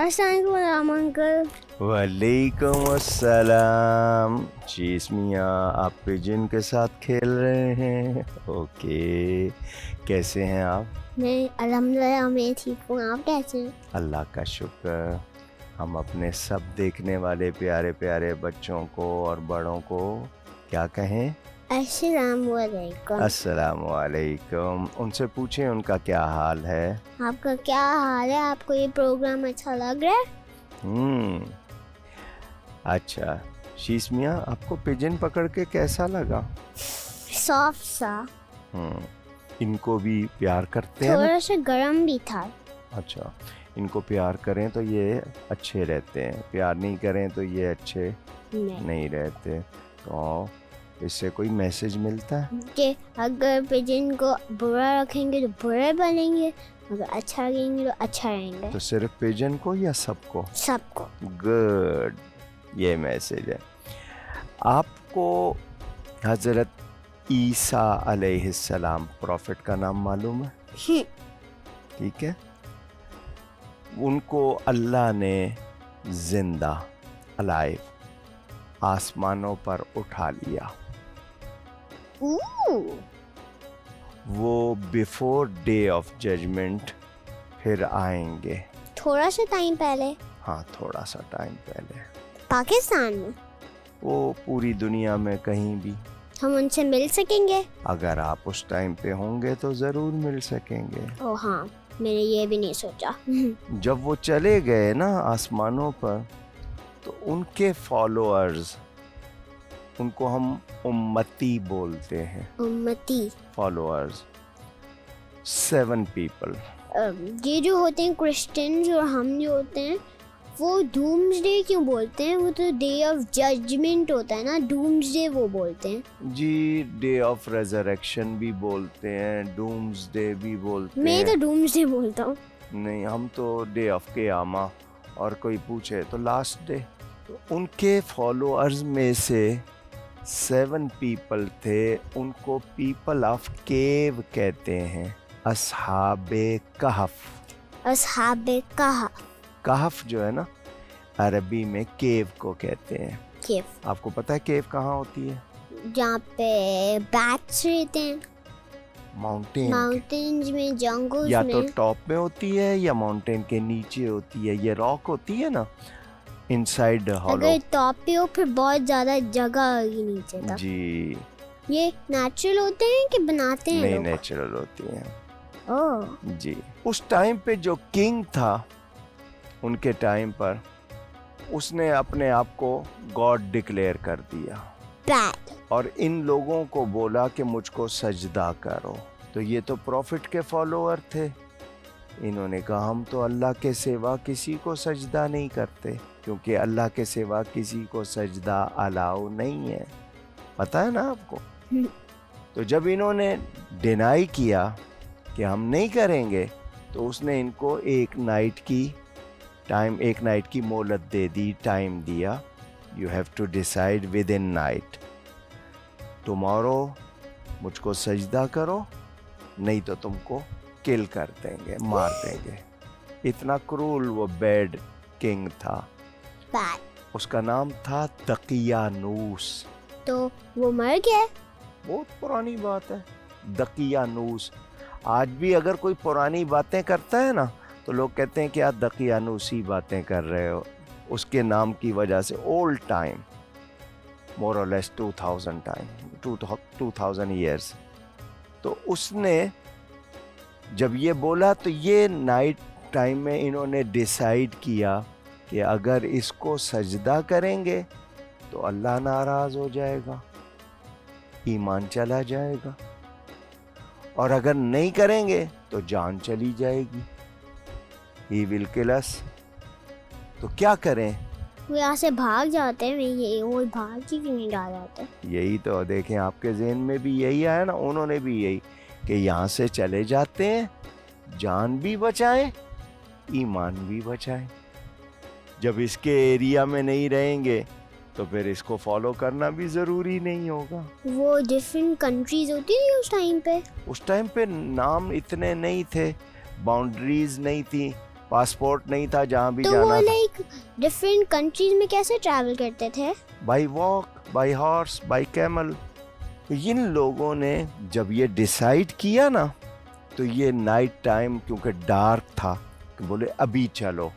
अस्सलाम अंकल। वालेकुम अस्सलाम। चीज़ मियाँ, आप पिजन के साथ खेल रहे हैं? ओके, कैसे हैं आप? मैं अल्हम्दुलिल्लाह मैं ठीक हूँ, आप कैसे हैं? अल्लाह का शुक्र। हम अपने सब देखने वाले प्यारे प्यारे बच्चों को और बड़ों को क्या कहें? अस्सलामुअलैकुम। अस्सलामुअलैकुम। उनसे पूछें उनका क्या हाल है। आपका क्या हाल है? आपको ये प्रोग्राम अच्छा लग रहा है? अच्छा शीश मियाँ, आपको पिजन पकड़ के कैसा लगा? सॉफ्ट सा। इनको भी प्यार करते हैं ना? थोड़ा सा गर्म भी था। अच्छा, इनको प्यार करें तो ये अच्छे रहते हैं, प्यार नहीं करें तो ये अच्छे नहीं रहते। तो इससे कोई मैसेज मिलता है कि अगर पिजन को बुरा रखेंगे तो बुरे बनेंगे, अगर अच्छा रहेंगे तो अच्छा रहेंगे। तो सिर्फ पिजन को या सबको? सबको। गुड, ये मैसेज है। आपको हजरत ईसा अलैहिस्सलाम प्रॉफिट का नाम मालूम है? ठीक है। उनको अल्लाह ने जिंदा अलाइव आसमानों पर उठा लिया। वो बिफोर डे ऑफ जजमेंट फिर आएंगे। थोड़ा सा टाइम पहले? हाँ, थोड़ा सा टाइम पहले। पाकिस्तान में? वो पूरी दुनिया में कहीं भी। हम उनसे मिल सकेंगे? अगर आप उस टाइम पे होंगे तो जरूर मिल सकेंगे। ओह हाँ, मैंने ये भी नहीं सोचा। जब वो चले गए ना आसमानों पर, तो उनके फॉलोअर्स, उनको हम उम्मती बोलते हैं। उम्मती? Followers 7 people. ये जो होते हैं क्रिश्चियंस और हम जो होते हैं, वो डूम्सडे क्यों बोलते हैं? वो तो डे ऑफ जजमेंट होता है ना, डूम्सडे वो बोलते हैं। जी, डे ऑफ रेजरेक्शन भी बोलते हैं, डूम्सडे भी बोलते हैं। मैं तो डूम्सडे बोलता हूँ। नहीं, हम तो डे ऑफ क़यामा, और कोई पूछे तो लास्ट डे। तो उनके फॉलोअर्स में से 7 पीपल थे, उनको पीपल ऑफ केव कहते हैं, अस्हाबे कहफ। अस्हाबे कहफ? कहफ जो है ना, अरबी में केव को कहते हैं। केव? आपको पता है केव कहाँ होती है? जहाँ पे बैट्स रहते हैं। माउंटेन्स में, जंगल्स या में। तो टॉप में होती है या माउंटेन के नीचे होती है। ये रॉक होती है ना, इनसाइड हॉलो। अगर टॉप पे हो फिर बहुत ज्यादा जगह होगी नीचे तक। जी। ये नेचुरल होते हैं कि बनाते हैं? नहीं, नेचुरल होती हैं। ओह जी। उस टाइम पे जो किंग था, उनके टाइम पर, उसने अपने आप को गॉड डिक्लेयर कर दिया। बैड। और इन लोगों को बोला कि मुझको सजदा करो। तो ये तो प्रॉफिट के फॉलोअर थे। इन्होंने कहा हम तो अल्लाह के सिवा किसी को सजदा नहीं करते, क्योंकि अल्लाह के सिवा किसी को सजदा अलाउ नहीं है। पता है ना आपको? तो जब इन्होंने डिनाई किया कि हम नहीं करेंगे, तो उसने इनको एक नाइट की मोहलत दे दी, टाइम दिया। You have to decide within night, tomorrow मुझको सजदा करो, नहीं तो तुमको किल कर देंगे, मार देंगे। इतना क्रूल वो बैड किंग था। बैड। उसका नाम था दकियानूस। तो वो मर गया? बहुत पुरानी बात है, दकियानूस। आज भी अगर कोई पुरानी बातें करता है ना, तो लोग कहते हैं कि आप दकियानूसी बातें कर रहे हो। उसके नाम की वजह से ओल्ड टाइम, मोर और लेस 2000 ईयर्स। तो उसने जब ये बोला, तो ये नाइट टाइम में इन्होंने डिसाइड किया कि अगर इसको सजदा करेंगे तो अल्लाह नाराज़ हो जाएगा, ईमान चला जाएगा, और अगर नहीं करेंगे तो जान चली जाएगी। He will kill us। तो क्या करें? वो यहाँ से भाग जाते हैं। ये वो भाग के क्यों नहीं डाल जाते? यही तो देखें, आपके ज़हन में भी यही आया ना, उन्होंने भी यही कि यहाँ से चले जाते हैं, जान भी बचाएं, ईमान भी बचाएं। जब इसके एरिया में नहीं रहेंगे तो फिर इसको फॉलो करना भी ज़रूरी नहीं होगा। वो डिफरेंट कंट्रीज होती थी उस टाइम पे? उस टाइम पे नाम इतने नहीं थे, बाउंड्रीज नहीं थी, पासपोर्ट नहीं था जहाँ भी तो जाना वो था। लाइक डिफरेंट कंट्रीज में कैसे ट्रैवल करते थे? By walk, by horse, by camel. तो इन लोगों ने जब ये डिसाइड किया ना, तो ये नाइट टाइम क्योंकि डार्क था, तो बोले अभी चलो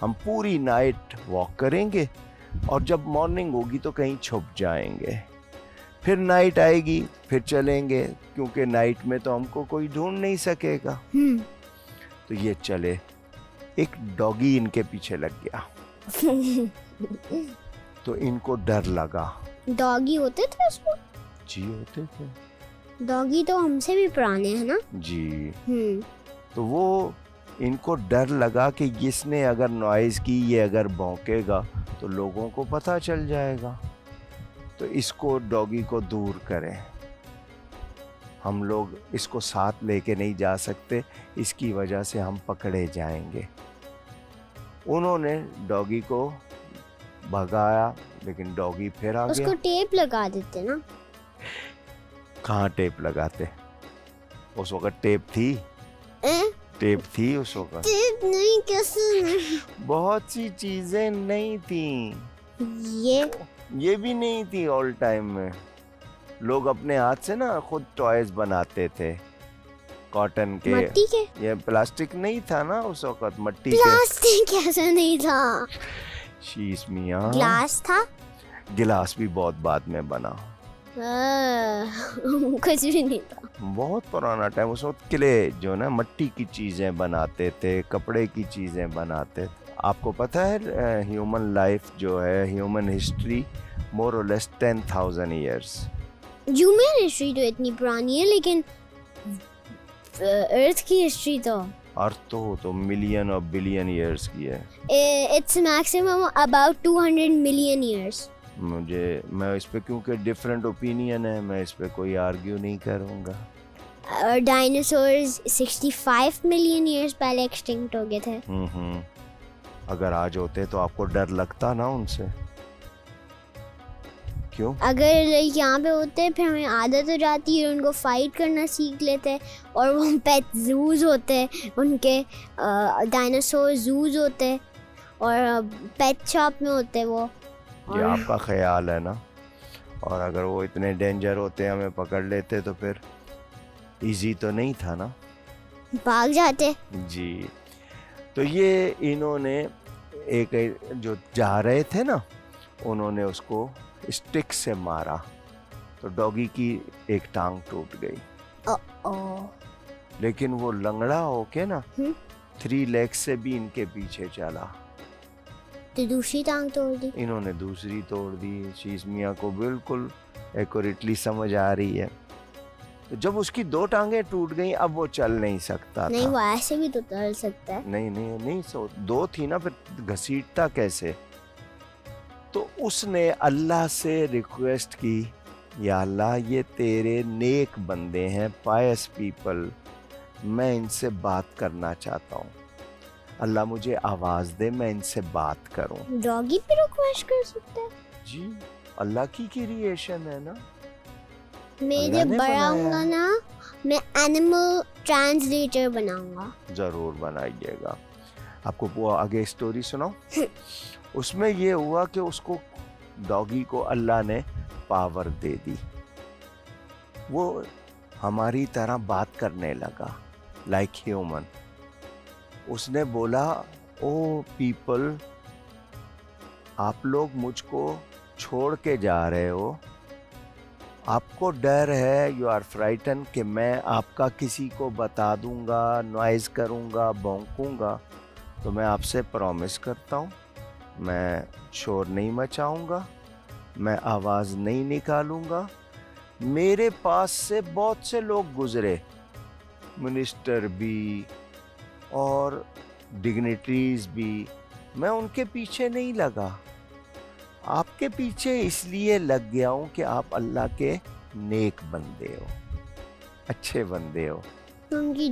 हम पूरी नाइट वॉक करेंगे और जब मॉर्निंग होगी तो कहीं छुप जाएंगे, फिर नाइट आएगी फिर चलेंगे, क्योंकि नाइट में तो हमको कोई ढूंढ नहीं सकेगा। तो ये चले, एक डॉगी इनके पीछे लग गया तो इनको डर लगा। डॉगी होते थे उसमें? जी होते थे। डॉगी तो हमसे भी पुराने हैं ना? जी। तो वो इनको डर लगा कि इसने अगर नॉइज की, ये अगर भौंकेगा तो लोगों को पता चल जाएगा, तो इसको डॉगी को दूर करें। हम लोग इसको साथ लेके नहीं जा सकते, इसकी वजह से हम पकड़े जाएंगे। उन्होंने डॉगी को भगाया, लेकिन डॉगी फिर आ गया। उसको टेप लगा देते ना? कहाँ टेप लगाते? उस वक्त टेप थी? टेप थी उस वक्त? टेप नहीं, कैसे नहीं? बहुत सी चीजें नहीं थी। ये भी नहीं थी। ऑल टाइम में लोग अपने हाथ से ना खुद टॉयज बनाते थे, कॉटन के, मट्टी के। ये प्लास्टिक नहीं था ना उस वक्त, मट्टी के। प्लास्टिक कैसे नहीं था? शीश मियाँ, ग्लास था। गिलास भी बहुत बाद में बना। कुछ भी नहीं था। बहुत पुराना टाइम। उस वक्त किले जो ना मिट्टी की चीजें बनाते थे, कपड़े की चीजें बनाते थे। आपको पता है ह्यूमन लाइफ जो है, ह्यूमन हिस्ट्री मोर और लेस 10,000 ईयर्स। ह्यूमन हिस्ट्री तो इतनी पुरानी है, लेकिन अर्थ की हिस्ट्री तो अर्थ तो मिलियन और बिलियन ईयर्स की है। Its maximum about 200 million years. मैं इस पे, क्योंकि डिफरेंट ओपिनियन है, मैं इस पे कोई आर्ग्यू नहीं करूँगा। और डायनासोर्स 65 मिलियन ईयर्स पहले एक्सटिंक्ट हो गए थे। अगर आज होते तो आपको डर लगता ना उनसे? क्यों? अगर यहाँ पे होते फिर हमें आदत हो जाती है, उनको फाइट करना सीख लेते, और वो पेट जूज होते उनके, डायनासोर जूज होते और पेट शॉप में होते वो। ये आपका ख्याल है ना? और अगर वो इतने डेंजर होते, हमें पकड़ लेते, तो फिर इजी तो नहीं था ना, भाग जाते। जी। तो ये इन्होंने एक जो जा रहे थे ना, उन्होंने उसको स्टिक से मारा, तो डॉगी की एक टांग टूट गई। लेकिन वो लंगड़ा होके ना 3 legs से भी इनके पीछे चला, तो दूसरी टांग तोड़ दी। इन्होंने दूसरी तोड़ दी। शीश मियाँ को बिल्कुल एक्यूरेटली समझ आ रही है। तो जब उसकी 2 टांगें टूट गई, अब वो चल नहीं सकता नहीं, था। वो ऐसे भी तो चल सकता है। नहीं, 2 थी ना, फिर घसीटता कैसे? तो उसने अल्लाह से रिक्वेस्ट की, या अल्लाह, ये तेरे नेक बंदे हैं, पायस पीपल, मैं इनसे बात करना चाहता हूँ, अल्लाह मुझे आवाज दे, मैं इनसे बात करूं। डॉगी भी रिक्वेस्ट कर सकता है? जी, अल्लाह की क्रिएशन है ना। मैं जब बड़ा होऊंगा ना, मैं एनिमल ट्रांसलेटर बनाऊंगा। जरूर बनाइएगा। आपको वो आगे स्टोरी सुनाओ। उसमें ये हुआ कि उसको, डॉगी को अल्लाह ने पावर दे दी, वो हमारी तरह बात करने लगा, लाइक ह्यूमन। उसने बोला, ओ पीपल, आप लोग मुझको छोड़ के जा रहे हो, आपको डर है, यू आर फ्राइटन कि मैं आपका किसी को बता दूंगा, नॉइज करूंगा, भौंकूंगा, तो मैं आपसे प्रॉमिस करता हूँ, मैं शोर नहीं मचाऊंगा, मैं आवाज़ नहीं निकालूंगा। मेरे पास से बहुत से लोग गुजरे, मिनिस्टर भी और डिग्निटरीज भी, मैं उनके पीछे नहीं लगा, आपके पीछे इसलिए लग गया हूँ कि आप अल्लाह के नेक बंदे हो, अच्छे बंदे हो। क्योंकि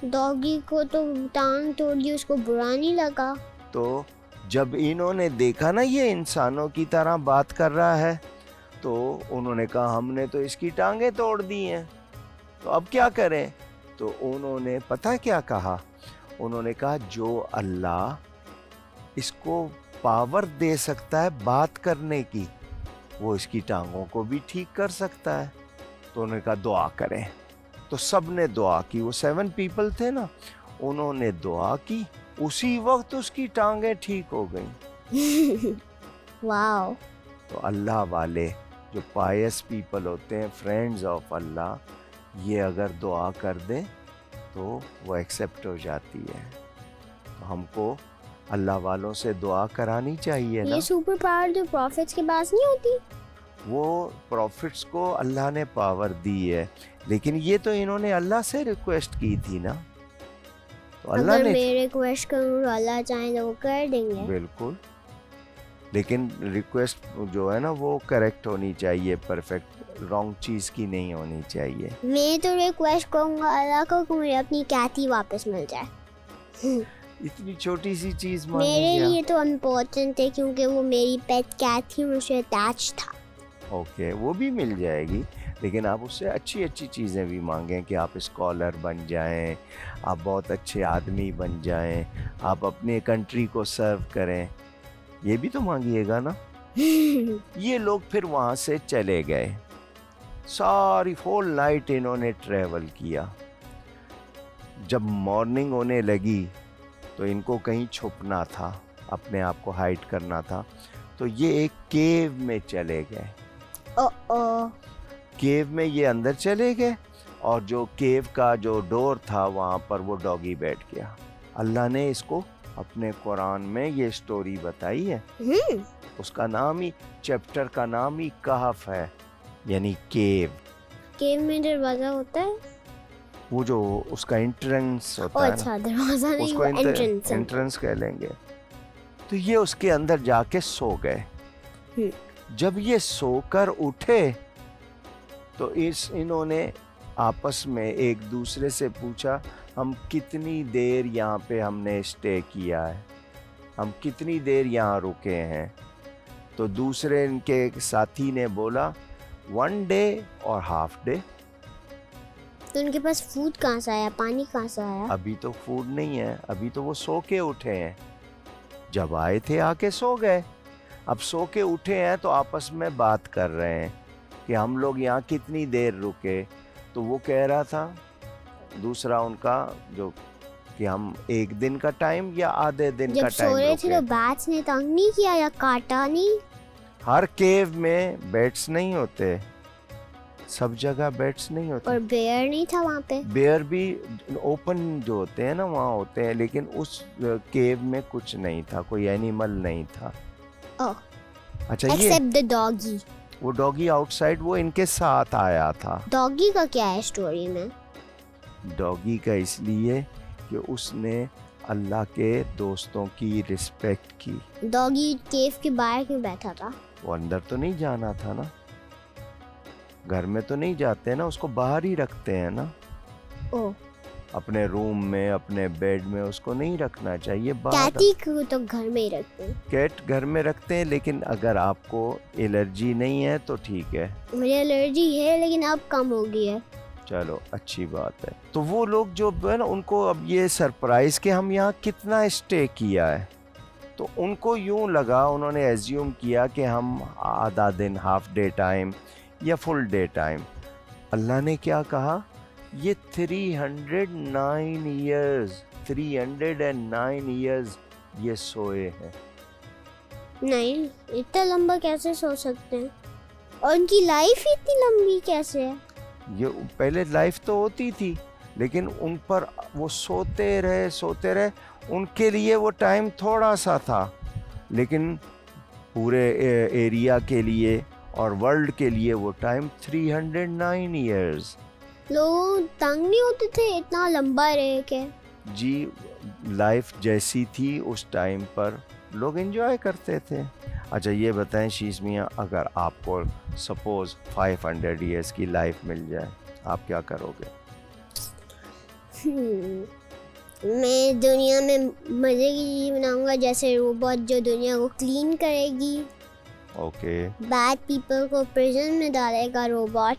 डॉगी को तो टांग तोड़ दी, उसको बुरा नहीं लगा। तो जब इन्होंने देखा ना ये इंसानों की तरह बात कर रहा है, तो उन्होंने कहा हमने तो इसकी टांगें तोड़ दी हैं, तो अब क्या करें? तो उन्होंने पता क्या कहा? उन्होंने कहा जो अल्लाह इसको पावर दे सकता है बात करने की, वो इसकी टांगों को भी ठीक कर सकता है। तो उन्होंने कहा दुआ करें। तो सब ने दुआ की, वो 7 पीपल थे ना, उन्होंने दुआ की, उसी वक्त उसकी टांगें ठीक हो गई। वाओ। तो अल्लाह वाले जो पायस पीपल होते हैं, फ्रेंड्स ऑफ अल्लाह, ये अगर दुआ कर दें तो वो एक्सेप्ट हो जाती है। तो हमको अल्लाह वालों से दुआ करानी चाहिए ना। ये सुपर पावर जो प्रॉफिट्स के पास नहीं होती? वो प्रॉफिट्स को अल्लाह ने पावर दी है, लेकिन ये तो इन्होंने अल्लाह से रिक्वेस्ट की थी ना। तो अल्लाह अगर ने मैं रिक्वेस्ट करूँ अल्लाह चाहे तो वो कर देंगे। बिल्कुल, लेकिन रिक्वेस्ट जो है ना वो करेक्ट होनी चाहिए, परफेक्ट, रॉन्ग चीज की नहीं होनी चाहिए। मैं तो रिक्वेस्ट करूँगा अल्लाह को कि मुझे अपनी कैथी वापस मिल जाए। इतनी छोटी सी चीज मेरे लिए तो इम्पोर्टेंट है क्योंकि वो मेरी पेट कैट थी, मुझसे अटैच था। ओके, वो भी मिल जाएगी, लेकिन आप उससे अच्छी अच्छी चीज़ें भी मांगें कि आप स्कॉलर बन जाएं, आप बहुत अच्छे आदमी बन जाएं, आप अपने कंट्री को सर्व करें, ये भी तो मांगिएगा ना। ये लोग फिर वहाँ से चले गए, सारी होल नाइट इन्होंने ट्रेवल किया। जब मॉर्निंग होने लगी तो इनको कहीं छुपना था, अपने आप को हाइड करना था, तो ये एक केव में चले गए। केव में ये अंदर चले गए और जो केव का जो डोर था वहाँ पर वो डॉगी बैठ गया। अल्लाह ने इसको अपने कुरान में ये स्टोरी बताई है। उसका नाम ही, चैप्टर का नाम ही कहफ है, यानी केव। केव में दरवाजा होता है? वो जो उसका एंट्रेंस होता है अच्छा, दरवाजा नहीं, उसको वो एंट्रेंस। एंट्रेंस कह लेंगे। तो ये उसके अंदर जाके सो गए। जब ये सोकर उठे तो इन्होंने आपस में एक दूसरे से पूछा, हम कितनी देर यहाँ पे हमने स्टे किया है, हम कितनी देर यहाँ रुके हैं। तो दूसरे इनके साथी ने बोला 1 डे और हाफ डे। तो उनके पास फूड कहाँ से आया, पानी कहाँ से आया? अभी तो फूड नहीं है, अभी तो वो सो के उठे हैं। जब आए थे आके सो गए, अब सो के उठे हैं तो आपस में बात कर रहे हैं कि हम लोग यहाँ कितनी देर रुके। तो वो कह रहा था दूसरा उनका जो कि हम 1 दिन का टाइम या आधे दिन का टाइम जब सो रहे थे तो बैट्स ने तंग नहीं किया या काटा नहीं? हर केव में बैट्स नहीं होते, सब जगह बैट्स नहीं होते। और बेयर नहीं था वहाँ पे? बेयर भी ओपन जो होते हैं ना वहाँ होते हैं, लेकिन उस केव में कुछ नहीं था, कोई एनिमल नहीं था। अच्छा, ये एक्सेप्ट द डॉगी। वो डॉगी आउटसाइड वो इनके साथ आया था। डॉगी का क्या है स्टोरी में? डॉगी का इसलिए कि उसने अल्लाह के दोस्तों की रिस्पेक्ट की। डॉगी केव के बाहर क्यों बैठा था? वो अंदर तो नहीं जाना था ना, घर में तो नहीं जाते ना, उसको बाहर ही रखते हैं ना। ओह, अपने रूम में, अपने बेड में उसको नहीं रखना चाहिए, बाहर। कैटी को तो घर में ही रखते हैं। कैट घर में रखते हैं, लेकिन अगर आपको एलर्जी नहीं है तो ठीक है। मुझे एलर्जी है लेकिन अब कम हो गई है। चलो अच्छी बात है। तो वो लोग जो है ना, उनको अब ये सरप्राइज कि हम यहाँ कितना स्टे किया है, तो उनको यूं लगा, उन्होंने एज्यूम किया कि हम आधा दिन, हाफ डे टाइम या फुल डे टाइम। अल्लाह ने क्या कहा, ये 309 ईयर्स ये सोए हैं। नहीं, इतना लंबा कैसे सो सकते हैं? और उनकी लाइफ इतनी लंबी कैसे है? ये पहले लाइफ तो होती थी, लेकिन उन पर वो सोते रहे। उनके लिए वो टाइम थोड़ा सा था, लेकिन पूरे एरिया के लिए और वर्ल्ड के लिए वो टाइम 309 ईयर्स। लोग तंग नहीं होते थे इतना लंबा रह के? जी, लाइफ जैसी थी उस टाइम पर लोग एंजॉय करते थे। अच्छा ये बताएं शीश मियाँ, अगर आपको सपोज 500 ईयर्स की लाइफ मिल जाए, आप क्या करोगे? मैं दुनिया में मजे की चीज बनाऊंगा, जैसे रोबोट जो दुनिया को क्लीन करेगी। ओके। बैड पीपल को प्रिजन में डालेगा रोबोट।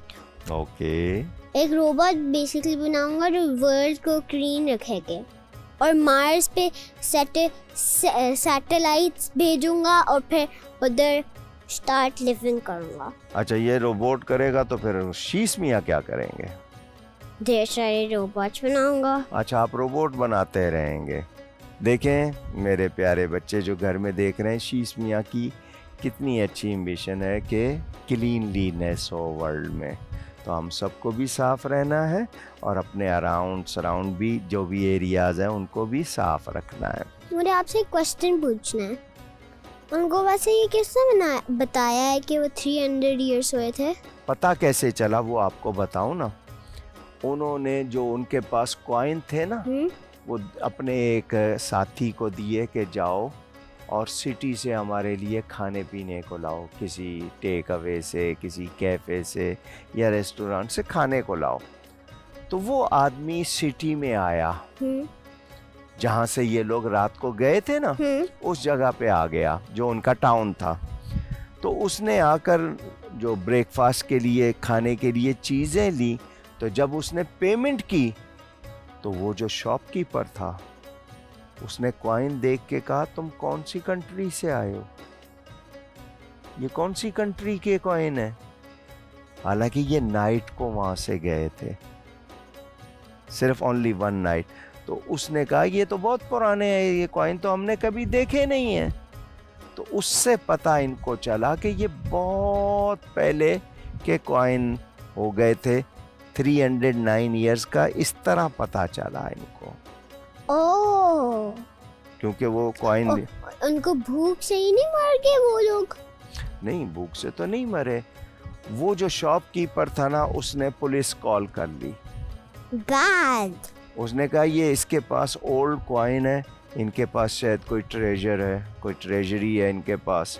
ओके। एक रोबोट बेसिकली बनाऊंगा जो वर्ल्ड को क्लीन रखेगा और मार्स पे सैटेलाइट्स भेजूंगा और फिर उधर स्टार्ट लिविंग करूंगा। अच्छा, ये रोबोट करेगा तो फिर शीश मियाँ क्या करेंगे? ढेर सारे रोबोट्स बनाऊंगा। अच्छा, आप रोबोट बनाते रहेंगे। देखें मेरे प्यारे बच्चे जो घर में देख रहे हैं, शीश मियाँ की कितनी अच्छी एम्बिशन है कि क्लीनलीनेस हो वर्ल्ड में। तो हम सबको भी साफ़ रहना है और अपने अराउंड सराउंड भी जो भी एरियाज़ हैं उनको भी साफ़ रखना है। मुझे आपसे एक क्वेश्चन पूछना है। उनको वैसे ये किसने बताया है कि वो 300 ईयर्स हुए थे? पता कैसे चला वो आपको बताऊं ना। उन्होंने जो उनके पास कॉइन थे ना, वो अपने एक साथी को दिए कि जाओ और सिटी से हमारे लिए खाने पीने को लाओ, किसी टेक अवे से, किसी कैफ़े से या रेस्टोरेंट से खाने को लाओ। तो वो आदमी सिटी में आया जहाँ से ये लोग रात को गए थे ना, उस जगह पे आ गया जो उनका टाउन था। तो उसने आकर जो ब्रेकफास्ट के लिए खाने के लिए चीज़ें ली, तो जब उसने पेमेंट की तो वो जो शॉपकीपर था उसने कॉइन देख के कहा, तुम कौन सी कंट्री से आए हो? ये कौन सी कंट्री के कॉइन है? हालांकि ये नाइट को वहां से गए थे, सिर्फ ओनली 1 नाइट। तो उसने कहा ये तो बहुत पुराने हैं, ये कॉइन तो हमने कभी देखे नहीं है। तो उससे पता इनको चला कि ये बहुत पहले के कॉइन हो गए थे, 309 ईयर्स का। इस तरह पता चला इनको। ओह, क्योंकि वो कॉइन उनको भूख से ही नहीं मर गए वो लोग? नहीं, भूख से तो नहीं मरे। वो जो शॉपकीपर था ना, उसने पुलिस कॉल कर ली। बैड। उसने कहा ये इसके पास ओल्ड कॉइन है, इनके पास शायद कोई ट्रेजर है, कोई ट्रेजरी है इनके पास,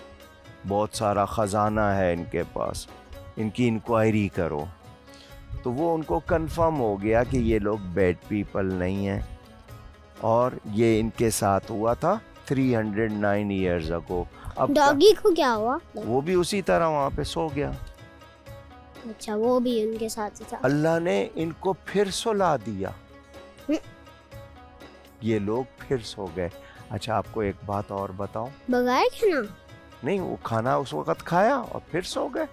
बहुत सारा ख़जाना है इनके पास, इनकी इंक्वायरी करो। तो वो उनको कंफर्म हो गया कि ये लोग बैड पीपल नहीं हैं और ये इनके साथ हुआ था 309 ईयर्स अगो। अब डॉगी को क्या हुआ? वो भी उसी तरह वहाँ पे सो गया। अच्छा, वो भी उनके साथ ही था। अल्लाह ने इनको फिर सुला दिया, ये लोग फिर सो गए। अच्छा, आपको एक बात और बताऊं? बगैर खाना? नहीं, वो खाना उस वक्त खाया और फिर सो गए।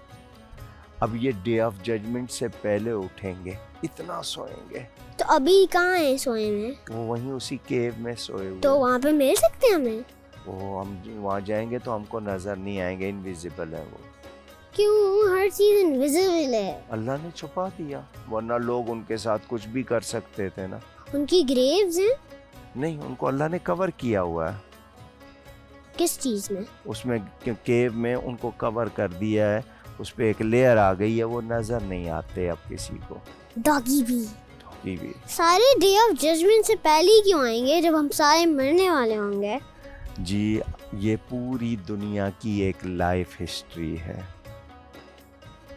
अब ये डे ऑफ जजमेंट से पहले उठेंगे, इतना सोएंगे। तो अभी कहाँ है सोए में? वो वहीं उसी केव में सोए हुए। तो वहाँ पे मिल सकते हैं हमें? वो हम वहाँ जाएंगे तो हमको नजर नहीं आएंगे, इनविजिबल है वो। क्यों? हर चीज इनविजिबल है। अल्लाह ने छुपा दिया, वरना लोग उनके साथ कुछ भी कर सकते थे ना। उनकी ग्रेव्स हैं? नहीं, उनको अल्लाह ने कवर किया हुआ है। किस चीज में? उसमें केव में उनको कवर कर दिया है, उस पे एक लेयर आ गई है, वो नजर नहीं आते अब किसी को। डॉगी भी? डॉगी भी। सारे डे ऑफ जजमेंट से पहले ही क्यों आएंगे जब हम सारे मरने वाले होंगे? जी, ये पूरी दुनिया की एक लाइफ हिस्ट्री है।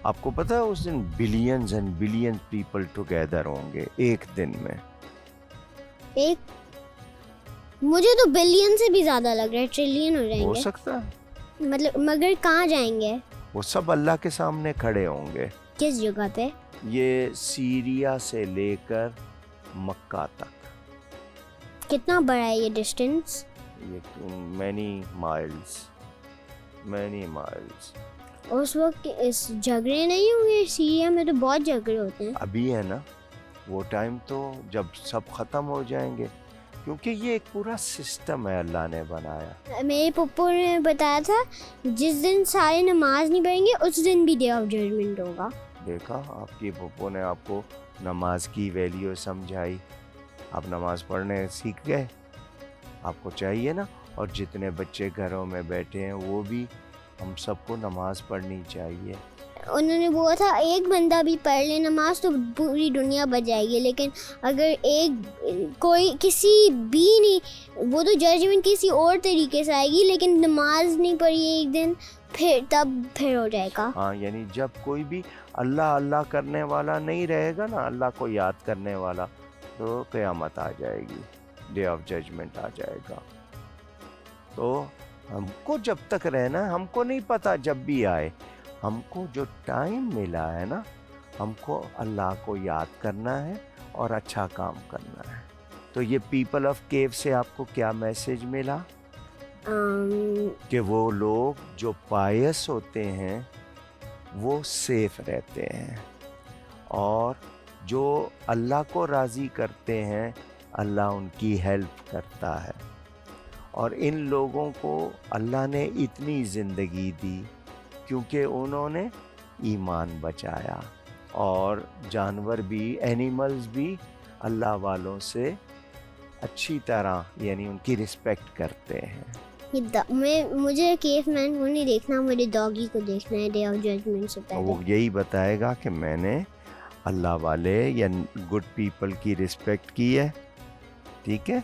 आपको पता है उस दिन billions and billions people together होंगे एक दिन में। एक, मुझे तो बिलियन से भी ज्यादा लग रहा है, ट्रिलियन हो जाएंगे। हो सकता है। मतलब मगर कहाँ जाएंगे? वो सब अल्लाह के सामने खड़े होंगे। किस जगह पे? ये सीरिया से लेकर मक्का तक। कितना बड़ा है ये डिस्टेंस? ये मैनी माइल्स। उस वक्त इस झगड़े नहीं होंगे? सीरिया में तो बहुत झगड़े होते हैं। अभी है ना, वो टाइम तो जब सब खत्म हो जाएंगे, क्योंकि ये एक पूरा सिस्टम है अल्लाह ने बनाया। मेरे पप्पू ने बताया था जिस दिन सारे नमाज नहीं पढ़ेंगे उस दिन भी डे ऑफ जजमेंट होगा। देखा, आपकी पप्पू ने आपको नमाज की वैल्यू समझाई, आप नमाज पढ़ने सीख गए। आपको चाहिए ना, और जितने बच्चे घरों में बैठे हैं वो भी, हम सबको नमाज पढ़नी चाहिए। उन्होंने बोला था एक बंदा भी पढ़ ले नमाज तो पूरी दुनिया बच जाएगी, लेकिन अगर एक कोई किसी भी नहीं, वो तो जजमेंट किसी और तरीके से आएगी, लेकिन नमाज नहीं पढ़ी एक दिन फिर हो जाएगा। हाँ, यानी जब कोई भी अल्लाह अल्लाह करने वाला नहीं रहेगा ना, अल्लाह को याद करने वाला, तो क़यामत आ जाएगी, डे ऑफ जजमेंट आ जाएगा। तो हमको जब तक रहना है, हमको नहीं पता जब भी आए, हमको जो टाइम मिला है ना, हमको अल्लाह को याद करना है और अच्छा काम करना है। तो ये पीपल ऑफ केव से आपको क्या मैसेज मिला? कि वो लोग जो पायस होते हैं वो सेफ रहते हैं, और जो अल्लाह को राज़ी करते हैं अल्लाह उनकी हेल्प करता है। और इन लोगों को अल्लाह ने इतनी ज़िंदगी दी क्योंकि उन्होंने ईमान बचाया, और जानवर भी, एनिमल्स भी अल्लाह वालों से अच्छी तरह यानी उनकी रिस्पेक्ट करते हैं। मुझे केवमैन को नहीं देखना, मुझे डॉगी को देखना है डे ऑफ जजमेंट से पहले। वो यही बताएगा कि मैंने अल्लाह वाले या गुड पीपल की रिस्पेक्ट की है। ठीक है,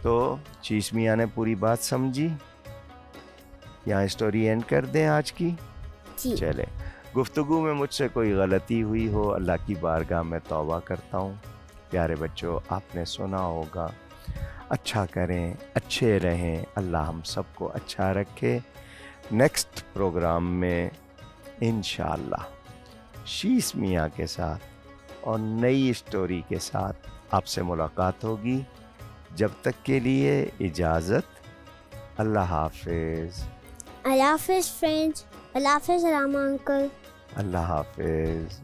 तो चीस मियाँ ने पूरी बात समझी। यहाँ स्टोरी एंड कर दें आज की। चले, गुफ्तगू में मुझसे कोई गलती हुई हो अल्लाह की बारगाह में तौबा करता हूँ। प्यारे बच्चों, आपने सुना होगा, अच्छा करें, अच्छे रहें, अल्लाह हम सबको अच्छा रखे। नेक्स्ट प्रोग्राम में इंशाअल्लाह शीस मियाँ के साथ और नई स्टोरी के साथ आपसे मुलाकात होगी। जब तक के लिए इजाज़त, अल्लाह हाफिज़। अल्लाह हाफिज़ फ्रेंड्स, अल्लाह हाफिज़ रामा अंकल, अल्लाह हाफिज़।